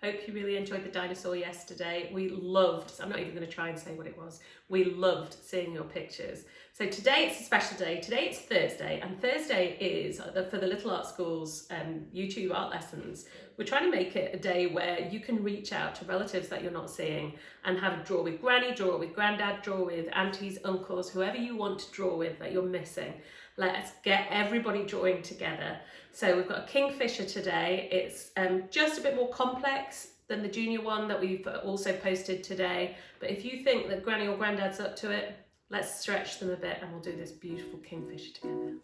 Hope you really enjoyed the dinosaur yesterday. We loved, I'm not even going to try and say what it was. We loved seeing your pictures. So today it's a special day. Today it's Thursday, and Thursday is for the Little Art School's YouTube art lessons. We're trying to make it a day where you can reach out to relatives that you're not seeing and have a draw with Granny, draw with Grandad, draw with aunties, uncles, whoever you want to draw with that you're missing. Let's get everybody drawing together. So we've got a Kingfisher today. It's just a bit more complex than the junior one that we've also posted today. But if you think that Granny or Grandad's up to it, let's stretch them a bit and we'll do this beautiful Kingfisher together.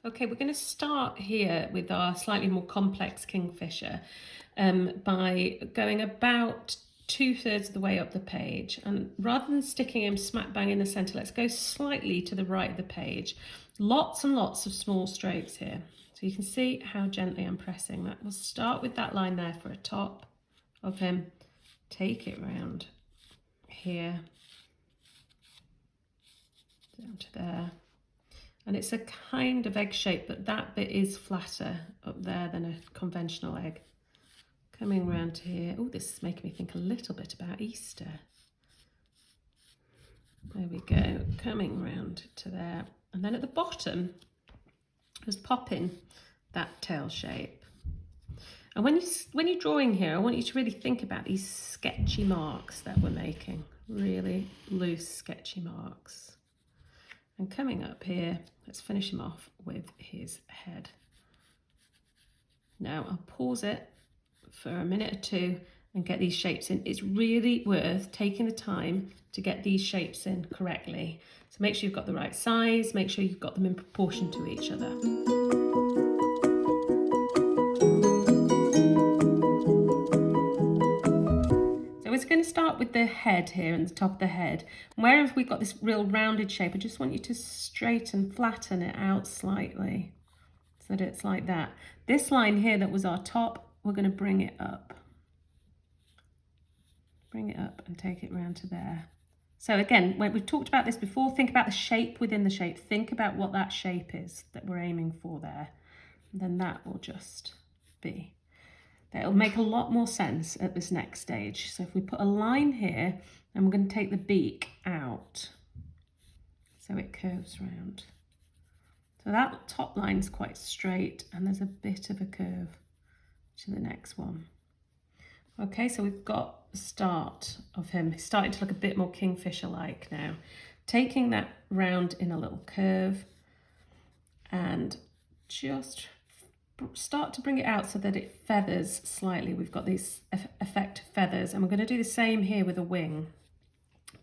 Okay, we're going to start here with our slightly more complex Kingfisher by going about 2/3 of the way up the page, and rather than sticking him smack bang in the centre, let's go slightly to the right of the page. Lots and lots of small strokes here, so you can see how gently I'm pressing that. We'll start with that line there for a top of him, take it round here down to there. And it's a kind of egg shape, but that bit is flatter up there than a conventional egg. Coming round to here. Oh, this is making me think a little bit about Easter. There we go, coming round to there. And then at the bottom, just pop in that tail shape. And when you're drawing here, I want you to really think about these sketchy marks that we're making. Really loose, sketchy marks. And coming up here, let's finish him off with his head. Now I'll pause it for a minute or two and get these shapes in. It's really worth taking the time to get these shapes in correctly. So make sure you've got the right size, make sure you've got them in proportion to each other. It's going to start with the head here and the top of the head. And wherever we've got this real rounded shape, I just want you to straighten, flatten it out slightly so that it's like that. This line here that was our top, we're going to bring it up. Bring it up and take it round to there. So again, when we've talked about this before, think about the shape within the shape. Think about what that shape is that we're aiming for there. And then that will just be. It'll make a lot more sense at this next stage. So if we put a line here, and we're going to take the beak out so it curves round. So that top line's quite straight and there's a bit of a curve to the next one. Okay, so we've got the start of him. He's starting to look a bit more Kingfisher-like now. Taking that round in a little curve and just start to bring it out so that it feathers slightly. We've got these effect feathers, and we're going to do the same here with a wing.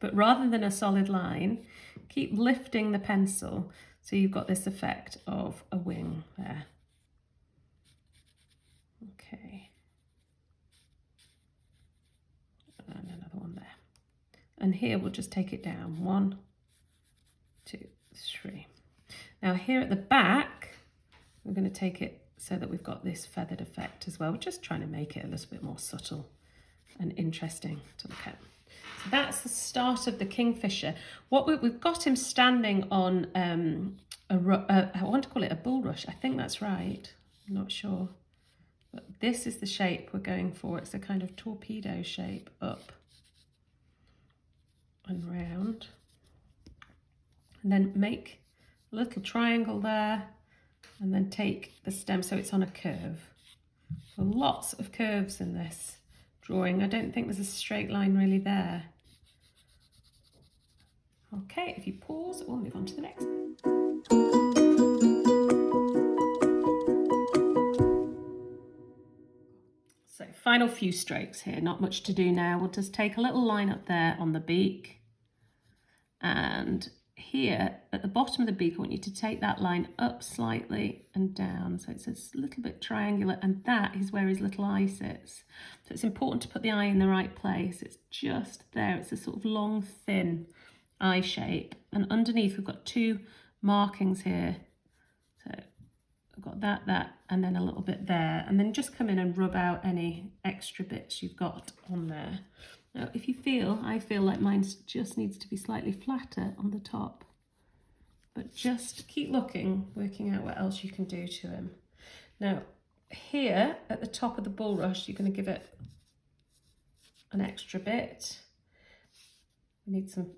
But rather than a solid line, keep lifting the pencil so you've got this effect of a wing there. Okay. And another one there. And here we'll just take it down. 1, 2, 3. Now here at the back, we're going to take it so that we've got this feathered effect as well. We're just trying to make it a little bit more subtle and interesting to look at. So that's the start of the Kingfisher. We've got him standing on I want to call it a bulrush. I think that's right. I'm not sure. But this is the shape we're going for. It's a kind of torpedo shape, up and round. And then make a little triangle there. And then take the stem so it's on a curve. So lots of curves in this drawing. I don't think there's a straight line really there. Okay, if you pause, we'll move on to the next one. So final few strokes here, not much to do now. We'll just take a little line up there on the beak, and here at the bottom of the beak, I want you to take that line up slightly and down. So it's a little bit triangular, and that is where his little eye sits. So it's important to put the eye in the right place. It's just there. It's a sort of long, thin eye shape. And underneath, we've got 2 markings here. So I've got that, and then a little bit there. And then just come in and rub out any extra bits you've got on there. Now, if you feel, I feel like mine just needs to be slightly flatter on the top, but just keep looking, working out what else you can do to him. Now, here at the top of the bulrush, you're going to give it an extra bit. We need some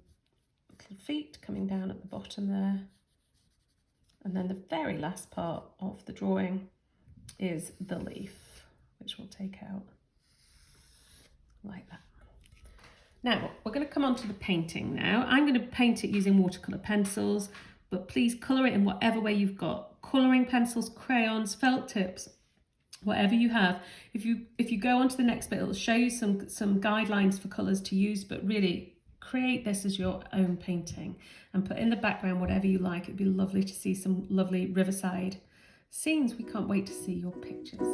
little feet coming down at the bottom there. And then the very last part of the drawing is the leaf, which we'll take out like that. Now, we're going to come on to the painting now. I'm going to paint it using watercolour pencils, but please colour it in whatever way you've got. Colouring pencils, crayons, felt tips, whatever you have. If you go on to the next bit, it'll show you some guidelines for colours to use, but really create this as your own painting and put in the background whatever you like. It'd be lovely to see some lovely riverside scenes. We can't wait to see your pictures.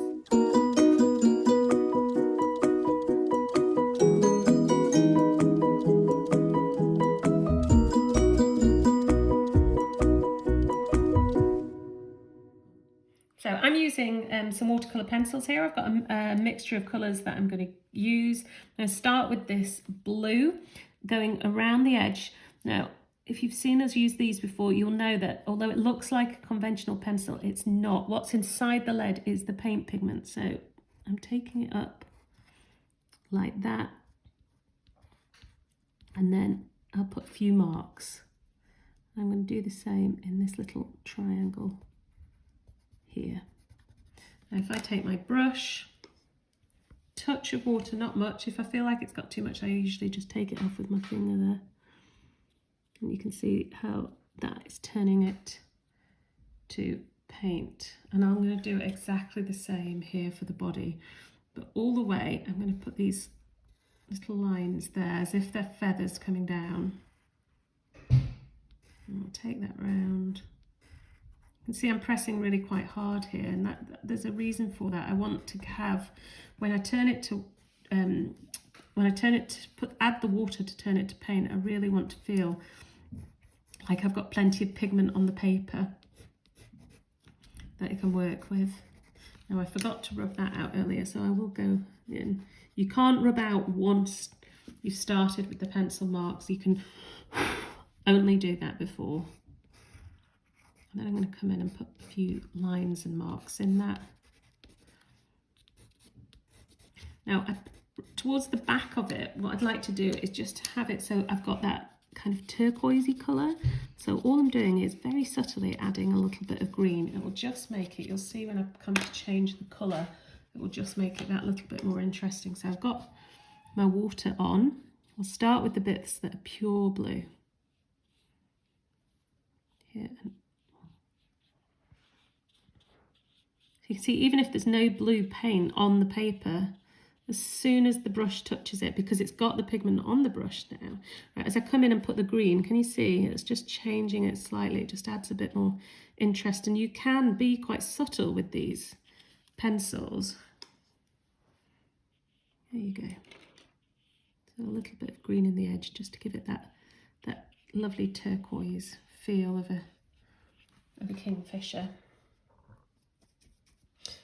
So I'm using some watercolour pencils here. I've got a mixture of colours that I'm going to use. I'm going to start with this blue going around the edge. Now, if you've seen us use these before, you'll know that although it looks like a conventional pencil, it's not. What's inside the lead is the paint pigment. So I'm taking it up like that. And then I'll put a few marks. I'm going to do the same in this little triangle here. Now if I take my brush, touch of water, not much. If I feel like it's got too much, I usually just take it off with my finger there. And you can see how that is turning it to paint. And I'm going to do exactly the same here for the body. But all the way, I'm going to put these little lines there as if they're feathers coming down. And I'll take that round. You can see I'm pressing really quite hard here, and there's a reason for that. I want to have, when I turn it to add the water to turn it to paint, I really want to feel like I've got plenty of pigment on the paper that I can work with. Now I forgot to rub that out earlier, so I will go in. You can't rub out once you've started with the pencil marks. You can only do that before. And then I'm going to come in and put a few lines and marks in that. Now, towards the back of it, what I'd like to do is just have it so I've got that kind of turquoisey colour. So all I'm doing is very subtly adding a little bit of green. It will just make it, you'll see when I come to change the colour, it will just make it that little bit more interesting. So I've got my water on. I'll start with the bits that are pure blue. Here. You can see even if there's no blue paint on the paper, as soon as the brush touches it, because it's got the pigment on the brush now, right, as I come in and put the green, can you see it's just changing it slightly? It just adds a bit more interest, and you can be quite subtle with these pencils. There you go. So a little bit of green in the edge just to give it that lovely turquoise feel of a kingfisher.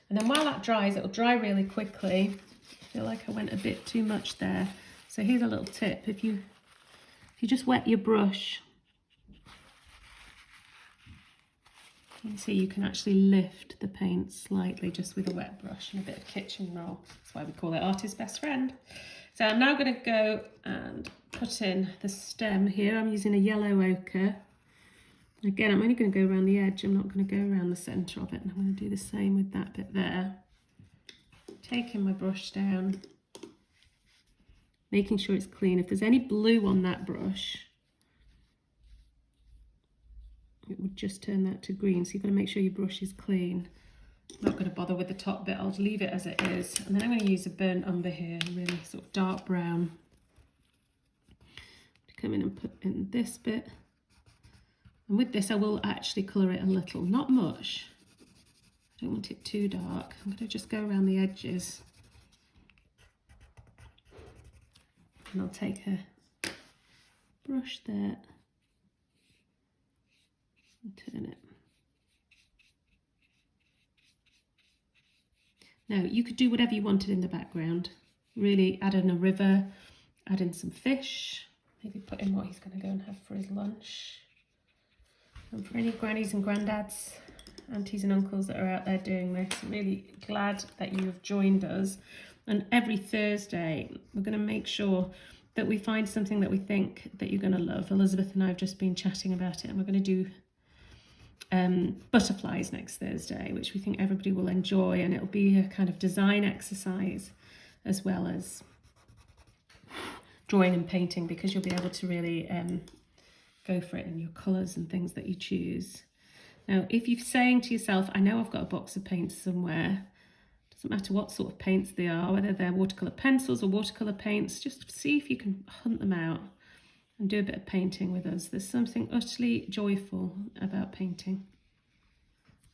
And then while that dries, it'll dry really quickly. I feel like I went a bit too much there. So here's a little tip. If you just wet your brush, you can see you can actually lift the paint slightly just with a wet brush and a bit of kitchen roll. That's why we call it artist's best friend. So I'm now going to go and put in the stem here. I'm using a yellow ochre. Again, I'm only going to go around the edge. I'm not going to go around the centre of it. And I'm going to do the same with that bit there. Taking my brush down, making sure it's clean. If there's any blue on that brush, it would just turn that to green. So you've got to make sure your brush is clean. I'm not going to bother with the top bit. I'll leave it as it is. And then I'm going to use a burnt umber here, really sort of dark brown, to come in and put in this bit. And with this, I will actually colour it a little, not much. I don't want it too dark. I'm going to just go around the edges. And I'll take a brush there and turn it. Now, you could do whatever you wanted in the background. Really add in a river, add in some fish, maybe put in what he's going to go and have for his lunch. And for any grannies and granddads, aunties and uncles that are out there doing this, I'm really glad that you have joined us. And every Thursday, we're going to make sure that we find something that we think that you're going to love. Elizabeth and I have just been chatting about it, and we're going to do butterflies next Thursday, which we think everybody will enjoy, and it'll be a kind of design exercise as well as drawing and painting, because you'll be able to really go for it in your colours and things that you choose. Now, if you're saying to yourself, I know I've got a box of paints somewhere, doesn't matter what sort of paints they are, whether they're watercolour pencils or watercolour paints, just see if you can hunt them out and do a bit of painting with us. There's something utterly joyful about painting.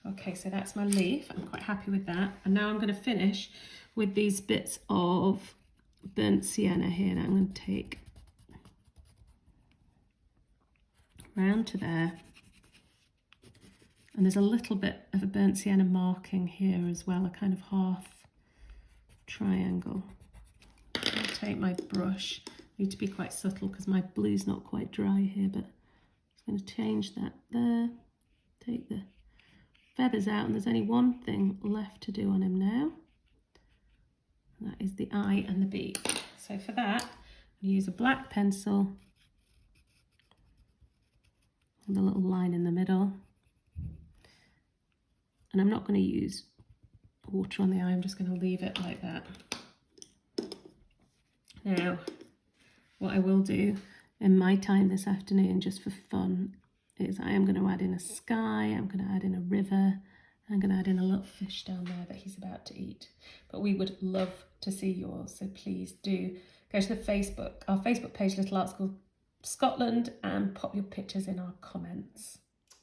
Okay, so that's my leaf. I'm quite happy with that. And now I'm going to finish with these bits of burnt sienna here. Now I'm going to take round to there. And there's a little bit of a burnt sienna marking here as well, a kind of half triangle. I'll take my brush. I need to be quite subtle because my blue's not quite dry here, but I'm just going to change that there. Take the feathers out, and there's only one thing left to do on him now. And that is the eye and the beak. So for that, I'm going to use a black pencil with a little line in the middle. And I'm not going to use water on the eye, I'm just going to leave it like that. Now, what I will do in my time this afternoon, just for fun, is I am going to add in a sky, I'm going to add in a river, I'm going to add in a little fish down there that he's about to eat. But we would love to see yours, so please do go to our Facebook page, Little Art School Scotland, and pop your pictures in our comments.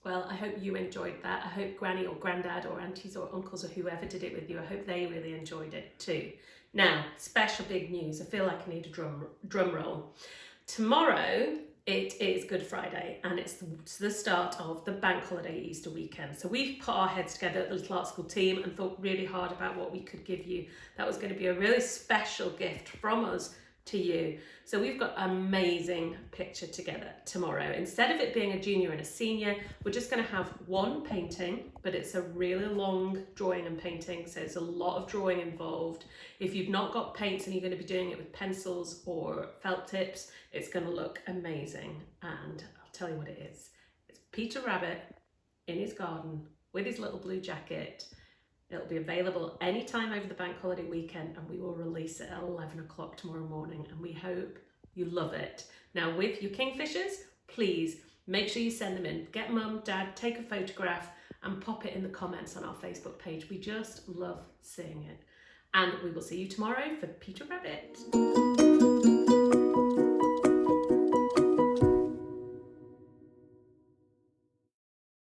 Well, I hope you enjoyed that. I hope Granny or Grandad or aunties or uncles or whoever did it with you, I hope they really enjoyed it too. Now, special big news. I feel like I need a drum roll. Tomorrow, it is Good Friday, and it's the start of the bank holiday Easter weekend. So we've put our heads together at the Little Art School team and thought really hard about what we could give you. That was going to be a really special gift from us to you. So we've got an amazing picture together tomorrow. Instead of it being a junior and a senior, we're just going to have one painting, but it's a really long drawing and painting, so it's a lot of drawing involved. If you've not got paints and you're going to be doing it with pencils or felt tips, it's going to look amazing. And I'll tell you what it is. It's Peter Rabbit in his garden with his little blue jacket. It'll be available anytime over the bank holiday weekend, and we will release it at 11 o'clock tomorrow morning, and we hope you love it. Now, with your Kingfishers, please make sure you send them in. Get mum, dad, take a photograph and pop it in the comments on our Facebook page. We just love seeing it. And we will see you tomorrow for Peter Rabbit.